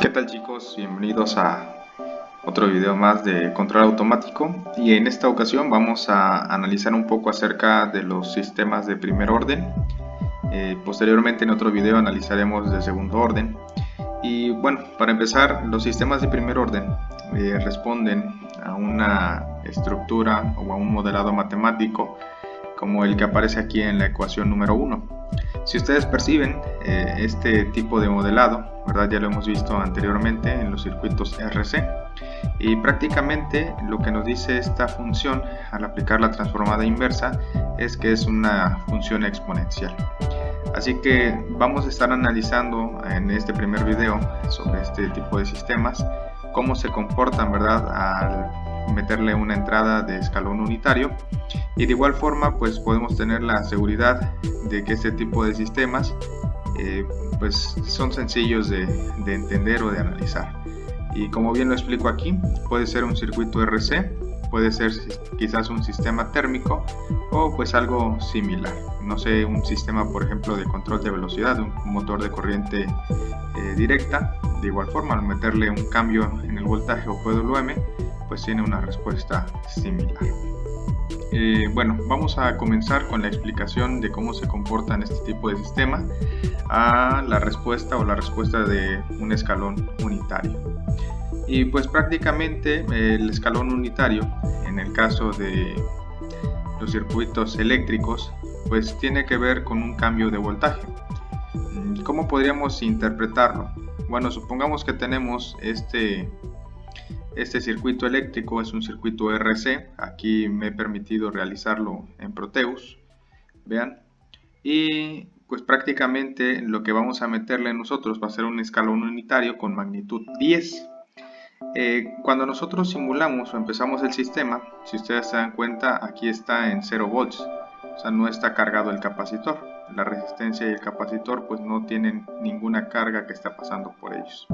¿Qué tal, chicos? Bienvenidos a otro video más de control automático, y en esta ocasión vamos a analizar un poco acerca de los sistemas de primer orden. Posteriormente en otro video analizaremos de segundo orden. Y bueno, para empezar, los sistemas de primer orden responden a una estructura o a un modelado matemático como el que aparece aquí en la ecuación número 1. Si ustedes perciben este tipo de modelado, ¿verdad? Ya lo hemos visto anteriormente en los circuitos RC, y prácticamente lo que nos dice esta función al aplicar la transformada inversa es que es una función exponencial. Así que vamos a estar analizando en este primer video sobre este tipo de sistemas cómo se comportan, ¿verdad?, al meterle una entrada de escalón unitario, y de igual forma pues podemos tener la seguridad de que este tipo de sistemas pues son sencillos de entender o de analizar. Y como bien lo explico aquí, puede ser un circuito RC, puede ser quizás un sistema térmico o pues algo similar, no sé, un sistema por ejemplo de control de velocidad, un motor de corriente directa. De igual forma, al meterle un cambio en el voltaje o péndulo M, pues tiene una respuesta similar. Bueno, vamos a comenzar con la explicación de cómo se comportan este tipo de sistema a la respuesta o la respuesta de un escalón unitario. Y pues prácticamente el escalón unitario, en el caso de los circuitos eléctricos, pues tiene que ver con un cambio de voltaje. ¿Cómo podríamos interpretarlo? Bueno, supongamos que tenemos este circuito eléctrico, es un circuito RC. Aquí me he permitido realizarlo en Proteus, vean, y pues prácticamente lo que vamos a meterle nosotros va a ser un escalón unitario con magnitud 10. Cuando nosotros simulamos o empezamos el sistema, si ustedes se dan cuenta, aquí está en 0 volts, o sea, no está cargado el capacitor. La resistencia y el capacitor pues no tienen ninguna carga que está pasando por ellos,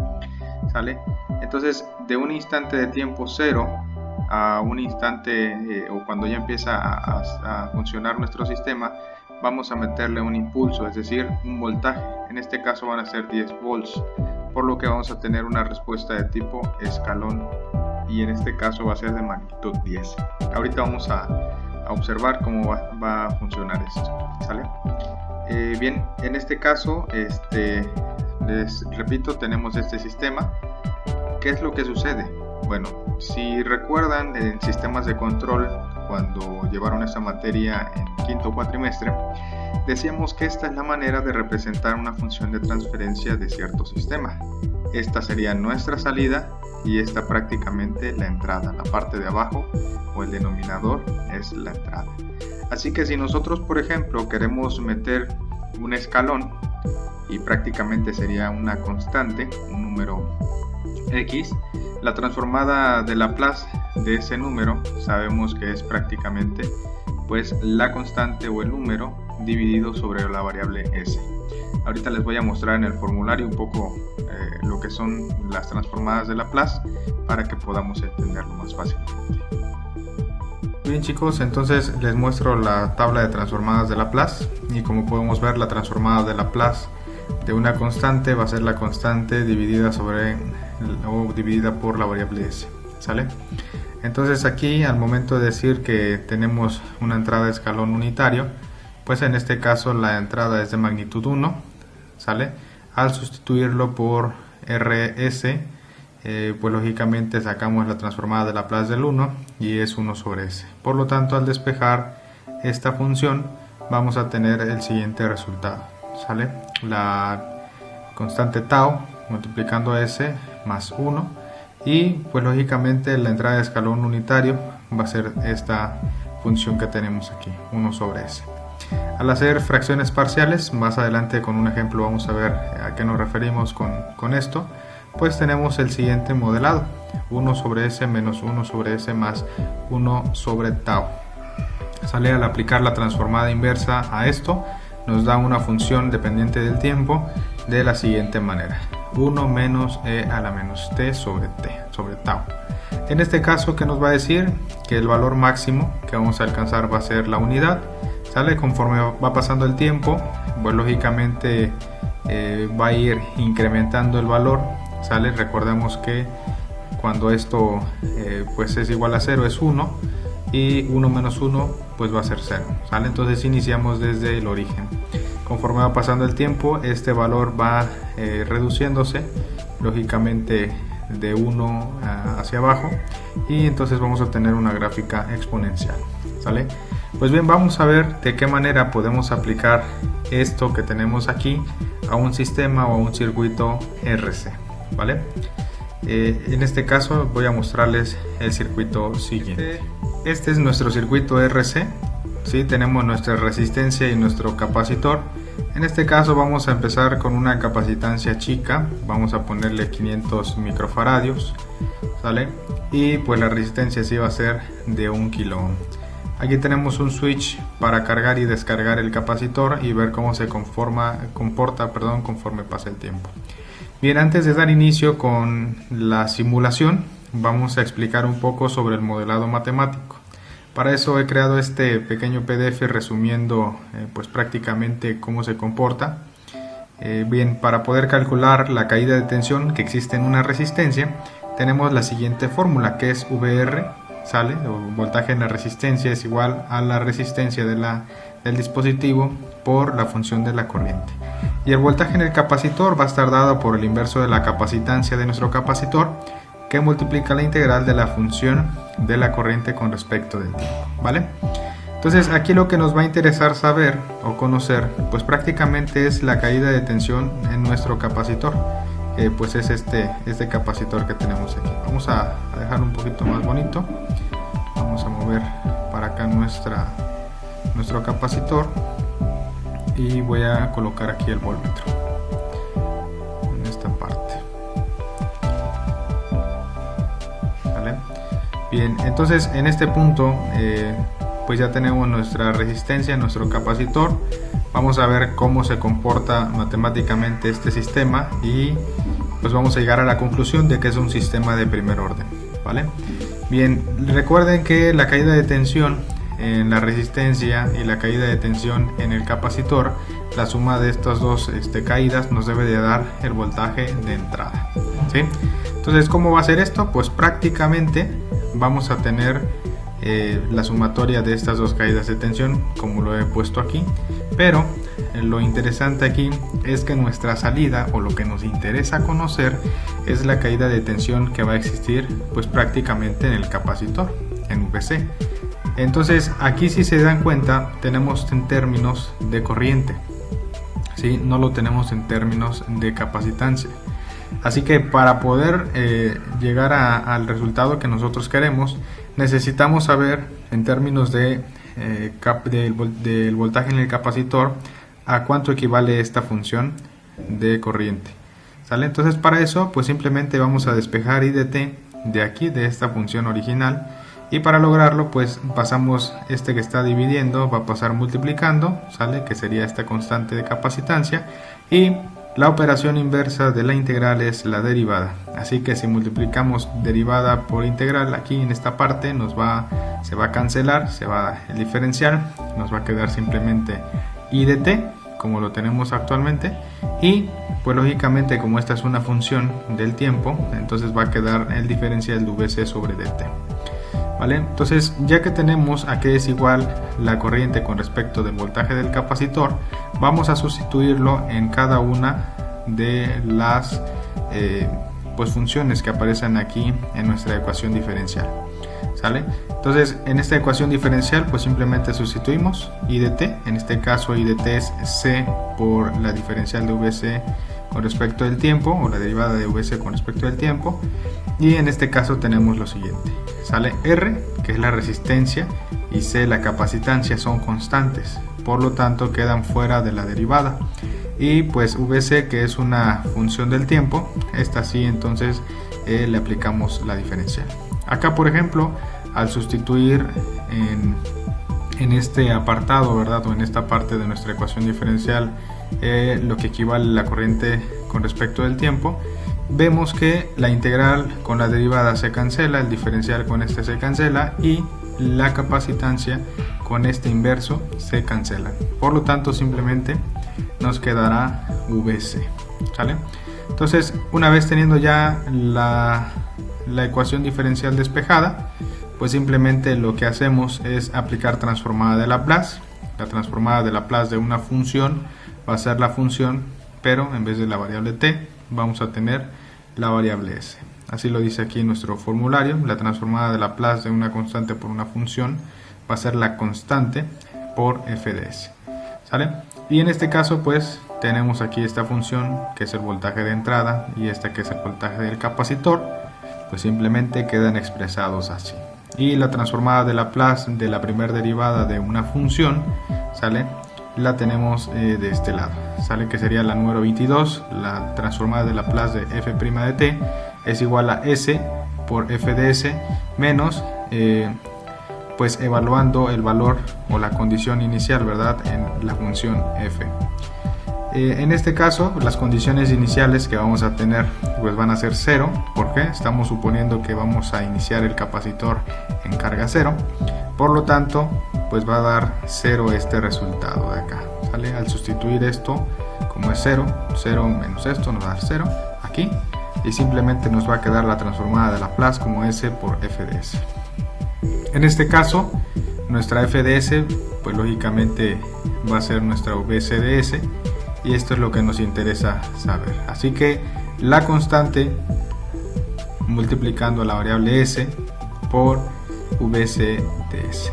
¿sale? Entonces, de un instante de tiempo 0 a un instante o cuando ya empieza a funcionar nuestro sistema, vamos a meterle un impulso, es decir, un voltaje. En este caso van a ser 10 volts, por lo que vamos a tener una respuesta de tipo escalón, y en este caso va a ser de magnitud 10. Ahorita vamos a observar cómo va a funcionar esto, ¿sale? Bien, en este caso, les repito, tenemos este sistema. ¿Qué es lo que sucede? Bueno, si recuerdan en sistemas de control, cuando llevaron esta materia en quinto cuatrimestre, decíamos que esta es la manera de representar una función de transferencia de cierto sistema. Esta sería nuestra salida y esta prácticamente la entrada. La parte de abajo o el denominador es la entrada. Así que si nosotros, por ejemplo, queremos meter un escalón, y prácticamente sería una constante, un número X, la transformada de Laplace de ese número sabemos que es prácticamente pues la constante o el número dividido sobre la variable S. Ahorita les voy a mostrar en el formulario un poco lo que son las transformadas de Laplace para que podamos entenderlo más fácilmente. Bien, chicos, entonces les muestro la tabla de transformadas de Laplace, y como podemos ver, la transformada de Laplace de una constante va a ser la constante dividida dividida por la variable S, ¿sale? Entonces aquí, al momento de decir que tenemos una entrada de escalón unitario, pues en este caso la entrada es de magnitud 1, ¿sale? Al sustituirlo por RS, pues lógicamente sacamos la transformada de Laplace del 1 y es 1 sobre S. Por lo tanto, al despejar esta función vamos a tener el siguiente resultado, ¿sale? La constante tau multiplicando S más 1, y pues lógicamente la entrada de escalón unitario va a ser esta función que tenemos aquí, 1 sobre S. Al hacer fracciones parciales, más adelante con un ejemplo vamos a ver a qué nos referimos con esto, pues tenemos el siguiente modelado: 1 sobre S menos 1 sobre S más 1 sobre tau. Sale, al aplicar la transformada inversa a esto, nos da una función dependiente del tiempo de la siguiente manera: 1 menos e a la menos t sobre tau. En este caso, ¿qué nos va a decir? Que el valor máximo que vamos a alcanzar va a ser la unidad, ¿sale? Conforme va pasando el tiempo, pues lógicamente va a ir incrementando el valor ¿sale? Recordemos que cuando esto pues es igual a 0 es 1 y 1 menos 1 pues va a ser 0, ¿sale? Entonces iniciamos desde el origen. Conforme va pasando el tiempo, este valor va reduciéndose, lógicamente de 1 hacia abajo, y entonces vamos a obtener una gráfica exponencial, ¿sale? Pues bien, vamos a ver de qué manera podemos aplicar esto que tenemos aquí a un sistema o a un circuito RC, ¿vale? En este caso voy a mostrarles el circuito siguiente. Este es nuestro circuito RC, ¿sí? Tenemos nuestra resistencia y nuestro capacitor. En este caso vamos a empezar con una capacitancia chica, vamos a ponerle 500 microfaradios, ¿sale? Y pues la resistencia sí va a ser de 1 kilo ohm. Aquí tenemos un switch para cargar y descargar el capacitor y ver cómo se comporta conforme pasa el tiempo. Bien, antes de dar inicio con la simulación, vamos a explicar un poco sobre el modelado matemático. Para eso he creado este pequeño PDF resumiendo pues prácticamente cómo se comporta. Bien, para poder calcular la caída de tensión que existe en una resistencia, tenemos la siguiente fórmula, que es VR, ¿sale? O voltaje en la resistencia es igual a la resistencia del dispositivo por la función de la corriente. Y el voltaje en el capacitor va a estar dado por el inverso de la capacitancia de nuestro capacitor, que multiplica la integral de la función de la corriente con respecto del tiempo, ¿vale? Entonces aquí lo que nos va a interesar saber o conocer pues prácticamente es la caída de tensión en nuestro capacitor, pues es este capacitor que tenemos aquí. Vamos a dejar un poquito más bonito, vamos a mover para acá nuestro capacitor y voy a colocar aquí el voltmetro en esta parte. Bien, entonces en este punto pues ya tenemos nuestra resistencia, nuestro capacitor. Vamos a ver cómo se comporta matemáticamente este sistema y pues vamos a llegar a la conclusión de que es un sistema de primer orden, ¿vale? Bien, recuerden que la caída de tensión en la resistencia y la caída de tensión en el capacitor, la suma de estas dos caídas nos debe de dar el voltaje de entrada, ¿sí? Entonces, ¿cómo va a ser esto? Pues prácticamente vamos a tener la sumatoria de estas dos caídas de tensión, como lo he puesto aquí, pero lo interesante aquí es que nuestra salida, o lo que nos interesa conocer, es la caída de tensión que va a existir pues prácticamente en el capacitor, en VC. Entonces aquí, si se dan cuenta, tenemos en términos de corriente, ¿sí? No lo tenemos en términos de capacitancia. Así que para poder llegar al resultado que nosotros queremos, necesitamos saber en términos del voltaje en el capacitor a cuánto equivale esta función de corriente, ¿sale? Entonces para eso pues simplemente vamos a despejar I de t de aquí, de esta función original, y para lograrlo pues pasamos que está dividiendo, va a pasar multiplicando, ¿sale? Que sería esta constante de capacitancia, y la operación inversa de la integral es la derivada. Así que si multiplicamos derivada por integral, aquí en esta parte se va a cancelar, el diferencial, nos va a quedar simplemente I de t, como lo tenemos actualmente, y pues lógicamente como esta es una función del tiempo, entonces va a quedar el diferencial de Vc sobre dt. ¿Vale? Entonces, ya que tenemos a qué es igual la corriente con respecto del voltaje del capacitor, vamos a sustituirlo en cada una de las pues funciones que aparecen aquí en nuestra ecuación diferencial, ¿sale? Entonces, en esta ecuación diferencial pues simplemente sustituimos I de t, en este caso I de t es c por la diferencial de Vc con respecto del tiempo, o la derivada de Vc con respecto del tiempo, y en este caso tenemos lo siguiente, ¿sale? R, que es la resistencia, y C, la capacitancia, son constantes, por lo tanto quedan fuera de la derivada, y pues Vc, que es una función del tiempo, esta sí, entonces le aplicamos la diferencial. Acá, por ejemplo, al sustituir en este apartado, ¿verdad?, o en esta parte de nuestra ecuación diferencial lo que equivale a la corriente con respecto del tiempo, vemos que la integral con la derivada se cancela, el diferencial con este se cancela y la capacitancia con este inverso se cancela. Por lo tanto, simplemente nos quedará Vc, ¿sale? Entonces, una vez teniendo ya la ecuación diferencial despejada, pues simplemente lo que hacemos es aplicar transformada de Laplace. La transformada de Laplace de una función va a ser la función, pero en vez de la variable t vamos a tener la variable s. Así lo dice aquí nuestro formulario. La transformada de Laplace de una constante por una función va a ser la constante por f de s. ¿Sale? Y en este caso pues tenemos aquí esta función que es el voltaje de entrada y esta que es el voltaje del capacitor, pues simplemente quedan expresados así. Y la transformada de Laplace de la primera derivada de una función, ¿sale?, la tenemos de este lado, ¿sale?, que sería la número 22. La transformada de Laplace de f' de t es igual a s por f de s menos pues evaluando el valor o la condición inicial, ¿verdad?, en la función f. En este caso, las condiciones iniciales que vamos a tener pues van a ser 0, porque estamos suponiendo que vamos a iniciar el capacitor en carga 0, por lo tanto, pues va a dar 0 este resultado de acá, ¿sale? Al sustituir esto, como es 0, 0 menos esto nos va a dar 0 aquí, y simplemente nos va a quedar la transformada de Laplace como s por f de s. En este caso, nuestra f de s, pues lógicamente va a ser nuestra vs de s, y esto es lo que nos interesa saber. Así que la constante multiplicando la variable s por vs de s.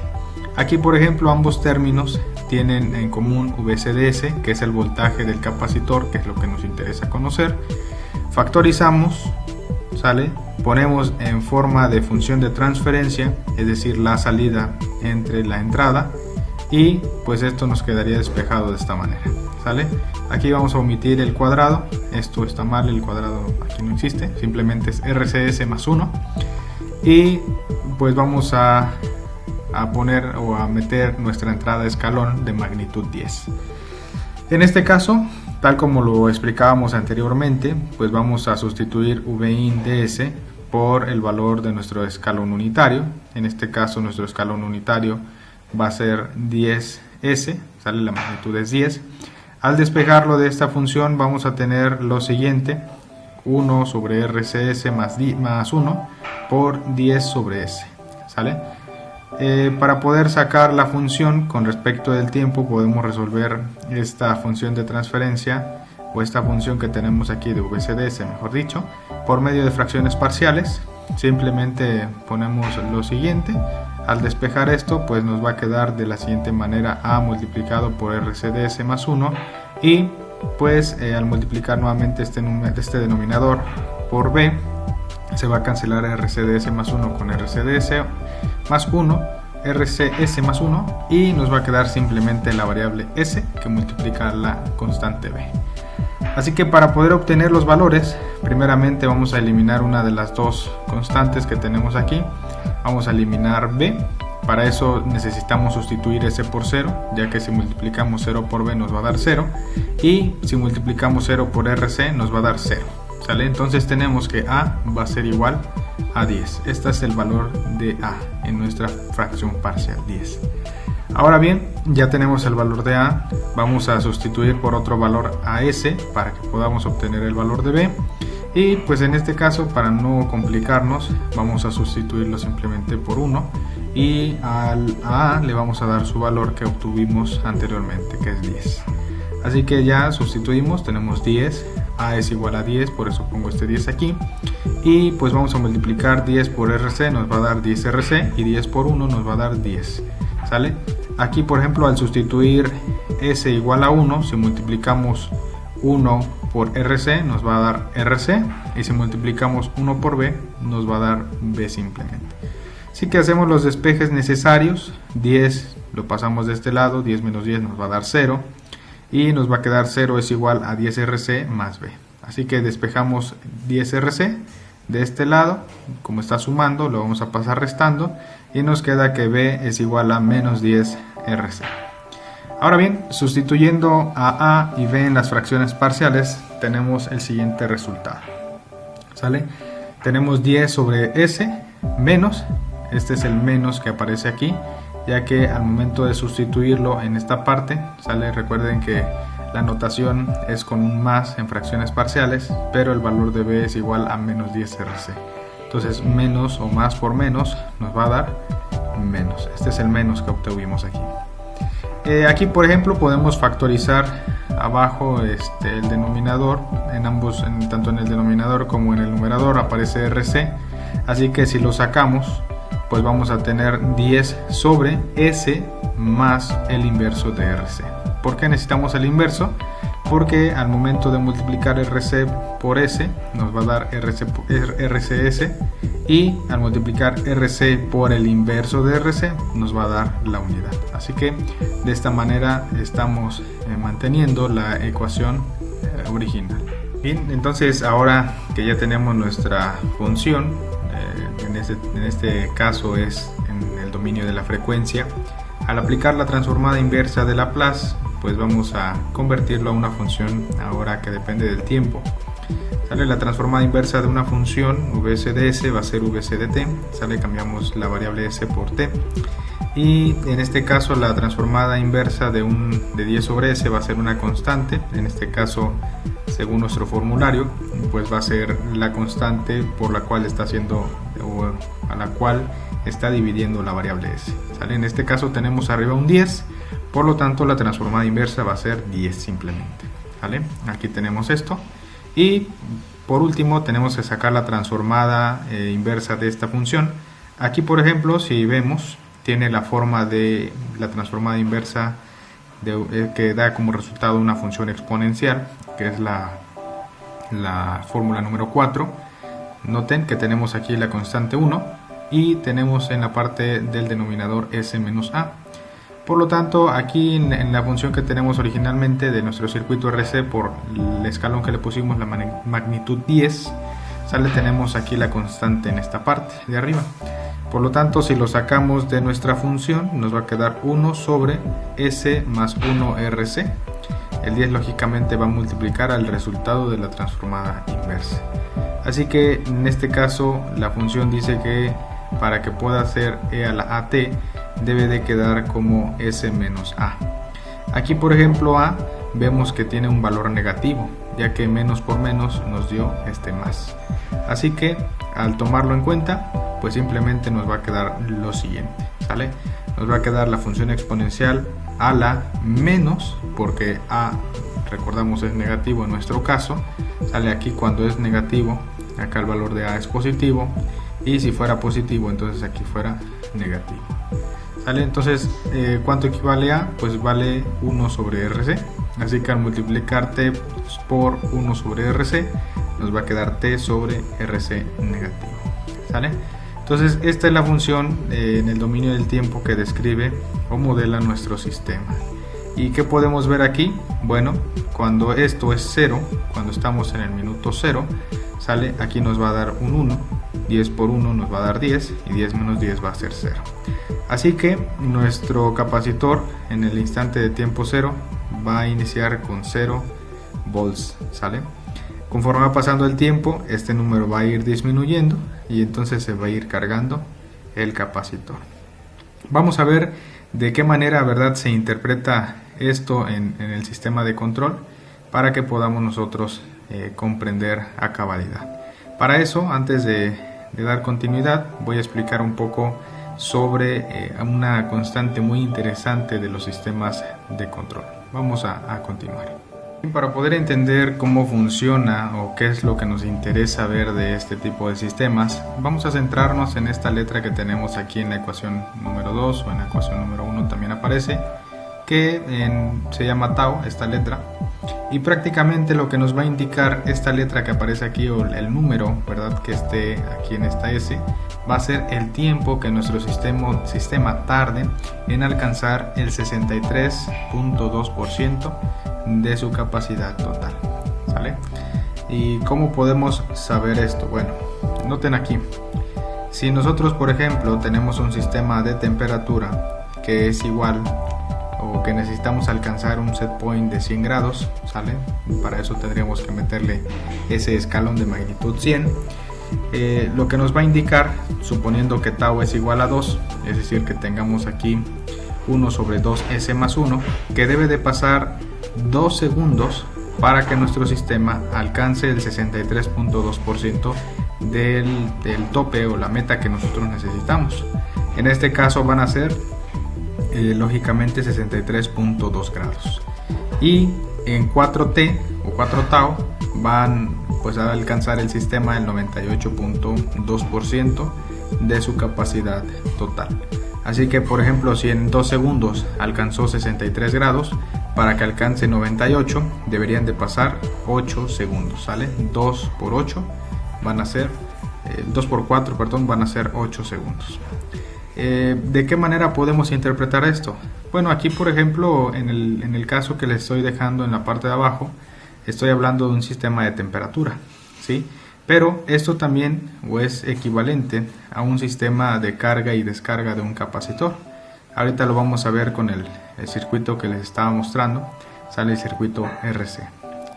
Aquí, por ejemplo, ambos términos tienen en común vs de s, que es el voltaje del capacitor, que es lo que nos interesa conocer. Factorizamos, ¿sale? Ponemos en forma de función de transferencia, es decir, la salida entre la entrada, y pues esto nos quedaría despejado de esta manera, ¿sale? Aquí vamos a omitir el cuadrado, esto está mal, el cuadrado aquí no existe, simplemente es RCS más 1, y pues vamos a poner o a meter nuestra entrada escalón de magnitud 10. En este caso, tal como lo explicábamos anteriormente, pues vamos a sustituir Vin de s por el valor de nuestro escalón unitario. En este caso nuestro escalón unitario va a ser 10s, ¿sale? La magnitud es 10. Al despejarlo de esta función vamos a tener lo siguiente: 1 sobre RCS más 1 por 10 sobre s, ¿sale? Para poder sacar la función con respecto del tiempo, podemos resolver esta función de transferencia, o esta función que tenemos aquí de vs de s, mejor dicho, por medio de fracciones parciales. Simplemente ponemos lo siguiente: al despejar esto, pues nos va a quedar de la siguiente manera: a multiplicado por RC de s más 1, y pues al multiplicar nuevamente este denominador por b, se va a cancelar RC de s más 1 con RC de s más 1, RCS más 1, y nos va a quedar simplemente la variable s que multiplica la constante b. Así que para poder obtener los valores, primeramente vamos a eliminar una de las dos constantes que tenemos aquí. Vamos a eliminar b. Para eso necesitamos sustituir s por 0, ya que si multiplicamos 0 por b nos va a dar 0, y si multiplicamos 0 por rc nos va a dar 0, ¿sale? Entonces tenemos que a va a ser igual a 10. Este es el valor de a en nuestra fracción parcial, 10. Ahora bien, ya tenemos el valor de a, vamos a sustituir por otro valor a s para que podamos obtener el valor de b, y pues en este caso, para no complicarnos, vamos a sustituirlo simplemente por 1, y al a le vamos a dar su valor que obtuvimos anteriormente, que es 10. Así que ya sustituimos, tenemos 10, a es igual a 10, por eso pongo este 10 aquí, y pues vamos a multiplicar 10 por RC, nos va a dar 10 RC, y 10 por 1 nos va a dar 10, ¿sale? Aquí, por ejemplo, al sustituir s igual a 1, si multiplicamos 1 por RC nos va a dar RC, y si multiplicamos 1 por b nos va a dar b simplemente. Así que hacemos los despejes necesarios. 10 lo pasamos de este lado, 10 menos 10 nos va a dar 0, y nos va a quedar 0 es igual a 10 RC más b. Así que despejamos 10 RC de este lado, como está sumando lo vamos a pasar restando, y nos queda que b es igual a menos 10 RC. Ahora bien, sustituyendo a y b en las fracciones parciales, tenemos el siguiente resultado, ¿sale? Tenemos 10 sobre s menos, este es el menos que aparece aquí, ya que al momento de sustituirlo en esta parte, ¿sale? Recuerden que La notación es con un más en fracciones parciales, pero el valor de b es igual a menos 10 RC. Entonces menos o más por menos nos va a dar menos. Este es el menos que obtuvimos aquí. Aquí por ejemplo podemos factorizar abajo el denominador, tanto en el denominador como en el numerador aparece RC, así que si lo sacamos pues vamos a tener 10 sobre S más el inverso de RC. ¿Por qué necesitamos el inverso? Porque al momento de multiplicar RC por S nos va a dar RCS, y al multiplicar RC por el inverso de RC nos va a dar la unidad. Así que de esta manera estamos manteniendo la ecuación original. Bien, entonces ahora que ya tenemos nuestra función, en este caso es en el dominio de la frecuencia, al aplicar la transformada inversa de Laplace pues vamos a convertirlo a una función ahora que depende del tiempo. Sale la transformada inversa de una función vs de s va a ser vs de t, sale, cambiamos la variable s por t, y en este caso la transformada inversa de 10 sobre s va a ser una constante. En este caso, según nuestro formulario, pues va a ser la constante por la cual está haciendo, o a la cual está dividiendo la variable s. ¿Sale? En este caso tenemos arriba un 10, por lo tanto la transformada inversa va a ser 10 simplemente. ¿Vale? Aquí tenemos esto. Y por último tenemos que sacar la transformada inversa de esta función. Aquí por ejemplo, si vemos, tiene la forma de la transformada inversa que da como resultado una función exponencial, que es la fórmula número 4. Noten que tenemos aquí la constante 1 y tenemos en la parte del denominador s menos a. Por lo tanto, aquí en la función que tenemos originalmente de nuestro circuito RC, por el escalón que le pusimos la magnitud 10, tenemos aquí la constante en esta parte de arriba. Por lo tanto, si lo sacamos de nuestra función, nos va a quedar 1 sobre S más 1 RC. El 10 lógicamente va a multiplicar al resultado de la transformada inversa. Así que en este caso la función dice que para que pueda ser e a la at debe de quedar como S menos a. Aquí por ejemplo a vemos que tiene un valor negativo, ya que menos por menos nos dio este más. Así que al tomarlo en cuenta, pues simplemente nos va a quedar lo siguiente, ¿sale? Nos va a quedar la función exponencial a la menos, porque a, recordamos, es negativo en nuestro caso, sale aquí cuando es negativo, acá el valor de a es positivo, y si fuera positivo, entonces aquí fuera negativo. ¿Sale? Entonces, ¿cuánto equivale a? Pues vale 1 sobre RC. Así que al multiplicar t por 1 sobre RC, nos va a quedar t sobre RC negativo. ¿Sale? Entonces, esta es la función en el dominio del tiempo que describe o modela nuestro sistema. ¿Y qué podemos ver aquí? Bueno, cuando esto es 0, cuando estamos en el minuto 0, ¿sale? Aquí nos va a dar un 1, 10 por 1 nos va a dar 10, y 10 menos 10 va a ser 0. Así que nuestro capacitor en el instante de tiempo 0 va a iniciar con 0 volts, ¿sale? Conforme va pasando el tiempo, este número va a ir disminuyendo y entonces se va a ir cargando el capacitor. Vamos a ver de qué manera, ¿verdad?, se interpreta esto en el sistema de control para que podamos nosotros comprender a cabalidad. Para eso, antes de dar continuidad, voy a explicar un poco sobre una constante muy interesante de los sistemas de control. Vamos a continuar. Para poder entender cómo funciona o qué es lo que nos interesa ver de este tipo de sistemas, vamos a centrarnos en esta letra que tenemos aquí en la ecuación número 2, o en la ecuación número 1 también aparece, que se llama tau, esta letra. Y prácticamente lo que nos va a indicar esta letra que aparece aquí, o el número, ¿verdad?, que esté aquí en esta S, va a ser el tiempo que nuestro sistema tarde en alcanzar el 63.2% de su capacidad total, ¿sale? ¿Y cómo podemos saber esto? Bueno, noten aquí, si nosotros por ejemplo tenemos un sistema de temperatura que es igual, o que necesitamos alcanzar un set point de 100 grados, ¿sale? Para eso tendríamos que meterle ese escalón de magnitud 100. Lo que nos va a indicar, suponiendo que tau es igual a 2, es decir, que tengamos aquí 1 sobre 2s más 1, que debe de pasar 2 segundos para que nuestro sistema alcance el 63.2% del tope o la meta que nosotros necesitamos. En este caso van a ser lógicamente 63.2 grados. Y en 4T o 4 tau van pues a alcanzar el sistema el 98.2% de su capacidad total. Así que por ejemplo, si en 2 segundos alcanzó 63 grados, para que alcance 98 deberían de pasar 8 segundos, ¿sale? 2 por 8 van a ser 2 por 4, perdón, van a ser 8 segundos. ¿De qué manera podemos interpretar esto? Bueno, aquí por ejemplo, en el caso que les estoy dejando en la parte de abajo, estoy hablando de un sistema de temperatura, ¿sí? Pero esto también es equivalente a un sistema de carga y descarga de un capacitor. Ahorita lo vamos a ver con el circuito que les estaba mostrando, sale el circuito RC.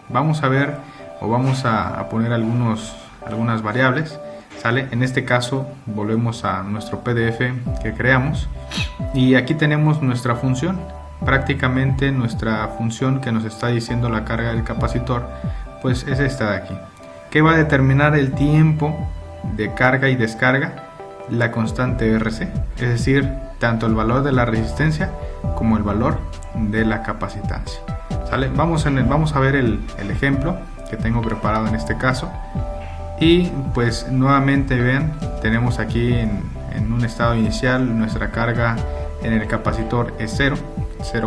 Vamos a ver o vamos a poner algunas variables, ¿sale? En este caso volvemos a nuestro PDF que creamos y aquí tenemos nuestra función. Prácticamente nuestra función que nos está diciendo la carga del capacitor pues es esta de aquí, que va a determinar el tiempo de carga y descarga, la constante RC, es decir, tanto el valor de la resistencia como el valor de la capacitancia, ¿sale? Vamos a ver el ejemplo que tengo preparado en este caso y pues nuevamente vean, tenemos aquí en un estado inicial nuestra carga en el capacitor es 0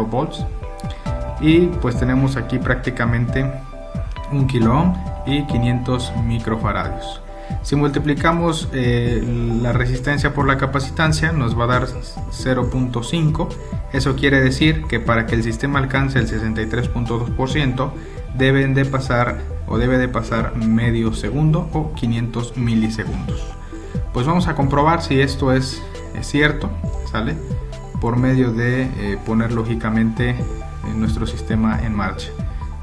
volts y pues tenemos aquí prácticamente 1 kilo ohm y 500 microfaradios. Si multiplicamos la resistencia por la capacitancia nos va a dar 0.5. Eso quiere decir que para que el sistema alcance el 63.2% debe de pasar medio segundo o 500 milisegundos. Pues vamos a comprobar si esto es cierto, ¿sale? Por medio de poner lógicamente nuestro sistema en marcha.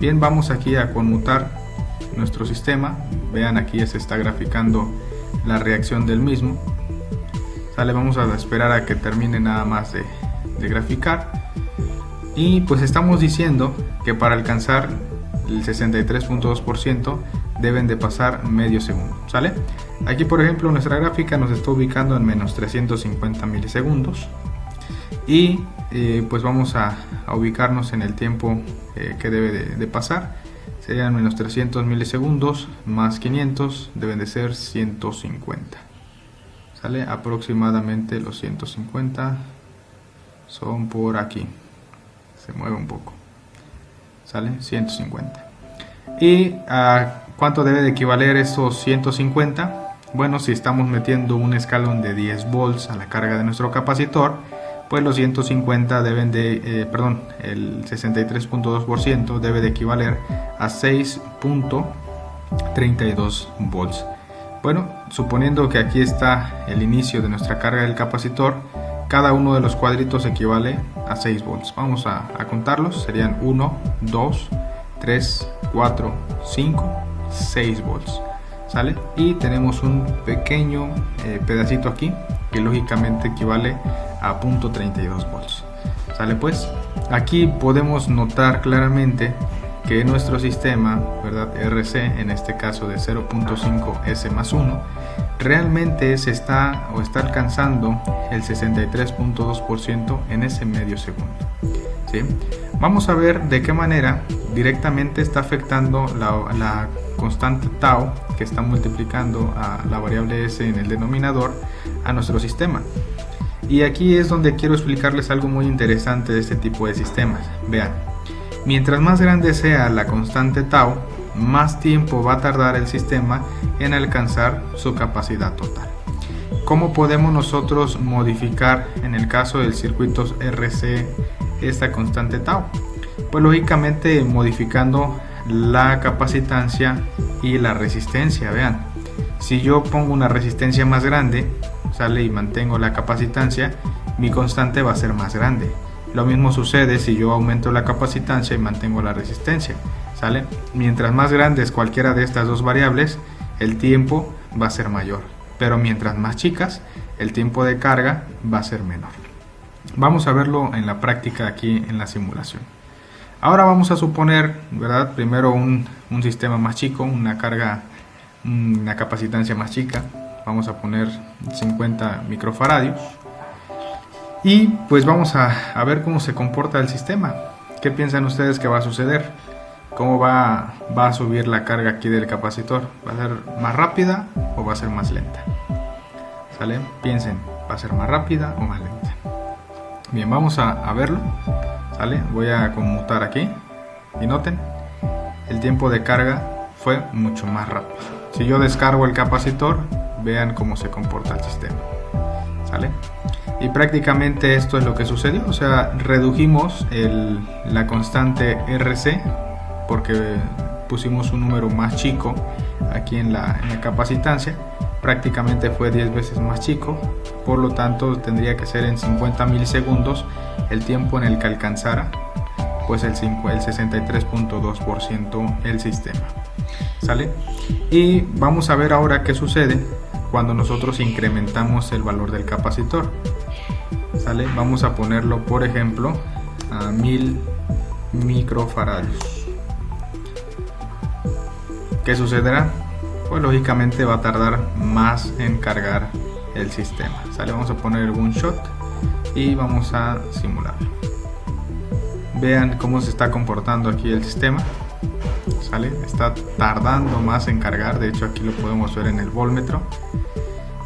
Bien, vamos aquí a conmutar nuestro sistema. Vean, aquí se está graficando la reacción del mismo, ¿sale? Vamos a esperar a que termine nada más de graficar y pues estamos diciendo que para alcanzar el 63.2% deben de pasar medio segundo, ¿sale? Aquí por ejemplo nuestra gráfica nos está ubicando en menos 350 milisegundos y pues vamos a ubicarnos en el tiempo que debe de pasar. Serían menos 300 milisegundos más 500 deben de ser 150, ¿sale? Aproximadamente los 150 son por aquí, se mueve un poco, ¿sale? 150. ¿Y a cuánto debe de equivaler esos 150? Bueno, si estamos metiendo un escalón de 10 volts a la carga de nuestro capacitor, pues los 150 deben de, el 63.2% debe de equivaler a 6.32 volts. Bueno, suponiendo que aquí está el inicio de nuestra carga del capacitor, cada uno de los cuadritos equivale a 6 volts. Vamos a contarlos, serían 1, 2, 3, 4, 5, 6 volts. ¿Sale? Y tenemos un pequeño pedacito aquí que lógicamente equivale a 0.32 volts. ¿Sale? Pues aquí podemos notar claramente que nuestro sistema, ¿verdad? RC, en este caso de 0.5 S más 1, realmente está alcanzando el 63.2% en ese medio segundo, ¿sí? Vamos a ver de qué manera directamente está afectando la constante tau, que está multiplicando a la variable S en el denominador, a nuestro sistema. Y aquí es donde quiero explicarles algo muy interesante de este tipo de sistemas. Vean, mientras más grande sea la constante tau, más tiempo va a tardar el sistema en alcanzar su capacidad total. ¿Cómo podemos nosotros modificar en el caso del circuito RC esta constante tau? Pues lógicamente modificando la capacitancia y la resistencia. Vean, si yo pongo una resistencia más grande, ¿sale? Y mantengo la capacitancia, mi constante va a ser más grande. Lo mismo sucede si yo aumento la capacitancia y mantengo la resistencia, ¿sale? Mientras más grande es cualquiera de estas dos variables, el tiempo va a ser mayor, pero mientras más chicas, el tiempo de carga va a ser menor. Vamos a verlo en la práctica aquí en la simulación. Ahora vamos a suponer, ¿verdad? Primero un sistema más chico, una capacitancia más chica. Vamos a poner 50 microfaradios. Y pues vamos a ver cómo se comporta el sistema. ¿Qué piensan ustedes que va a suceder? ¿Cómo va a subir la carga aquí del capacitor? ¿Va a ser más rápida o va a ser más lenta? ¿Sale? Piensen, ¿va a ser más rápida o más lenta? Bien, vamos a verlo. ¿Sale? Voy a conmutar aquí y noten, el tiempo de carga fue mucho más rápido. Si yo descargo el capacitor, vean cómo se comporta el sistema. ¿Sale? Y prácticamente esto es lo que sucedió, o sea, redujimos la constante RC porque pusimos un número más chico aquí en la capacitancia. Prácticamente fue 10 veces más chico, por lo tanto tendría que ser en 50 milisegundos el tiempo en el que alcanzara pues el 63.2% el sistema. ¿Sale? Y vamos a ver ahora qué sucede cuando nosotros incrementamos el valor del capacitor. ¿Sale? Vamos a ponerlo, por ejemplo, a 1000 microfaradios. ¿Qué sucederá? Pues lógicamente va a tardar más en cargar el sistema. ¿Sale? Vamos a poner un shot y vamos a simularlo. Vean cómo se está comportando aquí el sistema. ¿Sale? Está tardando más en cargar, de hecho aquí lo podemos ver en el voltmetro,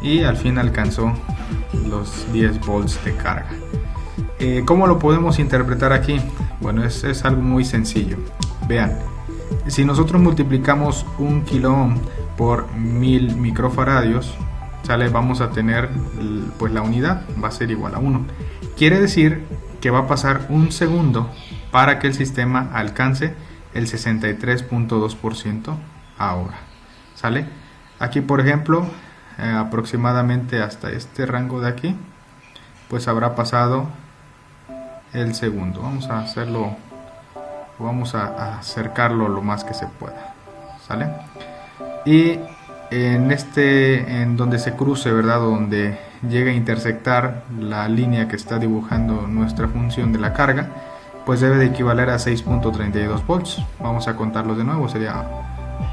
y al fin alcanzó los 10 volts de carga. ¿Cómo lo podemos interpretar aquí? Bueno, es algo muy sencillo. Vean, si nosotros multiplicamos 1 kilo ohm por 1000 microfaradios, ¿sale? Vamos a tener pues la unidad va a ser igual a 1. Quiere decir que va a pasar un segundo para que el sistema alcance el 63.2% ahora. ¿Sale? Aquí, por ejemplo, aproximadamente hasta este rango de aquí, pues habrá pasado el segundo. Vamos a hacerlo, vamos a acercarlo lo más que se pueda. ¿Sale? Y en donde se cruce, ¿verdad? Donde llegue a intersectar la línea que está dibujando nuestra función de la carga, pues debe de equivaler a 6.32 volts. Vamos a contarlos de nuevo. Sería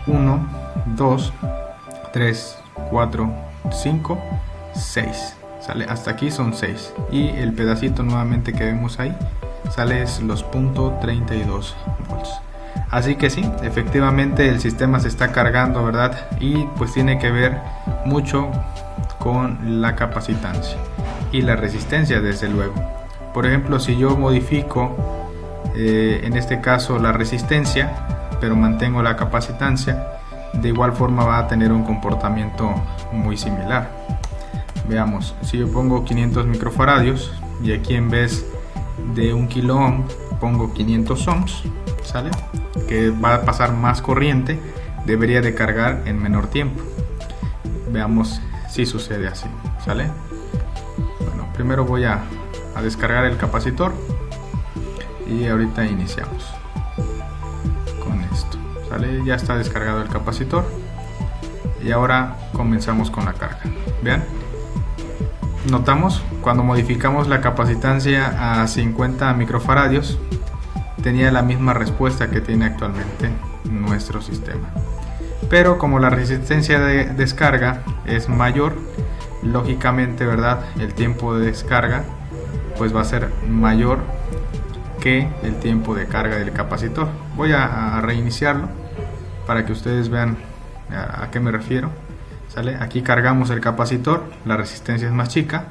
1, 2, 3, 4, 5, 6. ¿Sale? Hasta aquí son 6. Y el pedacito nuevamente que vemos ahí, sale es los 0.32 volts. Así que sí, efectivamente el sistema se está cargando, ¿verdad? Y pues tiene que ver mucho con la capacitancia y la resistencia, desde luego. Por ejemplo, si yo modifico en este caso la resistencia, pero mantengo la capacitancia, de igual forma va a tener un comportamiento muy similar. Veamos, si yo pongo 500 microfaradios y aquí en vez de 1 kilo ohm pongo 500 ohms, ¿sale? Que va a pasar más corriente, debería de cargar en menor tiempo. Veamos si sucede así, ¿sale? Bueno, primero voy a descargar el capacitor y ahorita iniciamos con esto. ¿Sale? Ya está descargado el capacitor y ahora comenzamos con la carga. Vean, notamos cuando modificamos la capacitancia a 50 microfaradios tenía la misma respuesta que tiene actualmente nuestro sistema, pero como la resistencia de descarga es mayor, lógicamente, ¿verdad? El tiempo de descarga pues va a ser mayor que el tiempo de carga del capacitor. Voy a reiniciarlo para que ustedes vean a qué me refiero. ¿Sale? Aquí cargamos el capacitor, la resistencia es más chica,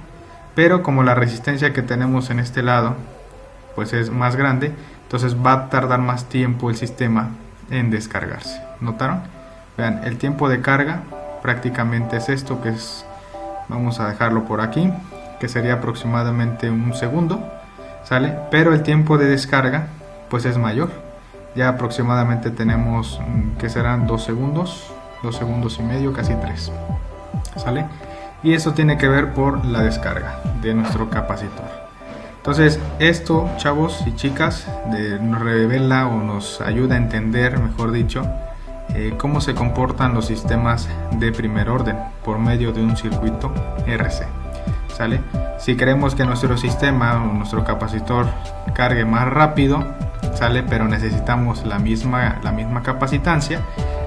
pero como la resistencia que tenemos en este lado pues es más grande, entonces va a tardar más tiempo el sistema en descargarse. ¿Notaron? Vean, el tiempo de carga prácticamente es esto, que es, vamos a dejarlo por aquí, que sería aproximadamente un segundo, ¿sale? Pero el tiempo de descarga pues es mayor, ya aproximadamente tenemos que serán 2 segundos y medio, casi 3, ¿sale? Y eso tiene que ver por la descarga de nuestro capacitor. Entonces esto, chavos y chicas, nos revela o nos ayuda a entender, mejor dicho, cómo se comportan los sistemas de primer orden por medio de un circuito RC. ¿Sale? Si queremos que nuestro sistema o nuestro capacitor cargue más rápido, ¿sale? Pero necesitamos la misma capacitancia.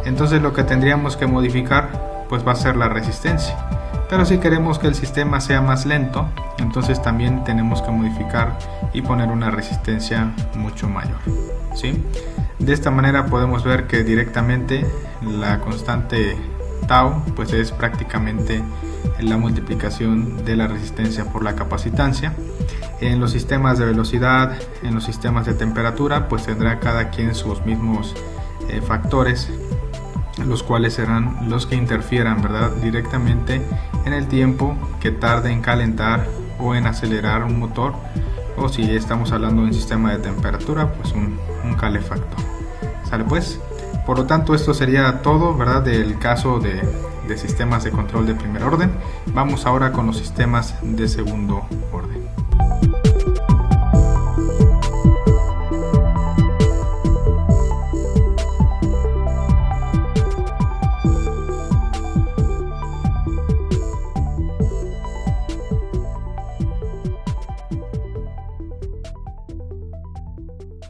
Entonces lo que tendríamos que modificar pues va a ser la resistencia. Pero si queremos que el sistema sea más lento, entonces también tenemos que modificar y poner una resistencia mucho mayor, ¿sí? De esta manera podemos ver que directamente la constante tau pues es prácticamente la multiplicación de la resistencia por la capacitancia. En los sistemas de velocidad, en los sistemas de temperatura, pues tendrá cada quien sus mismos factores, los cuales serán los que interfieran, ¿verdad?, directamente en el tiempo que tarde en calentar o en acelerar un motor, o si estamos hablando de un sistema de temperatura, pues un calefactor. ¿Sale pues? Por lo tanto, esto sería todo, ¿verdad?, del caso de sistemas de control de primer orden. Vamos ahora con los sistemas de segundo orden.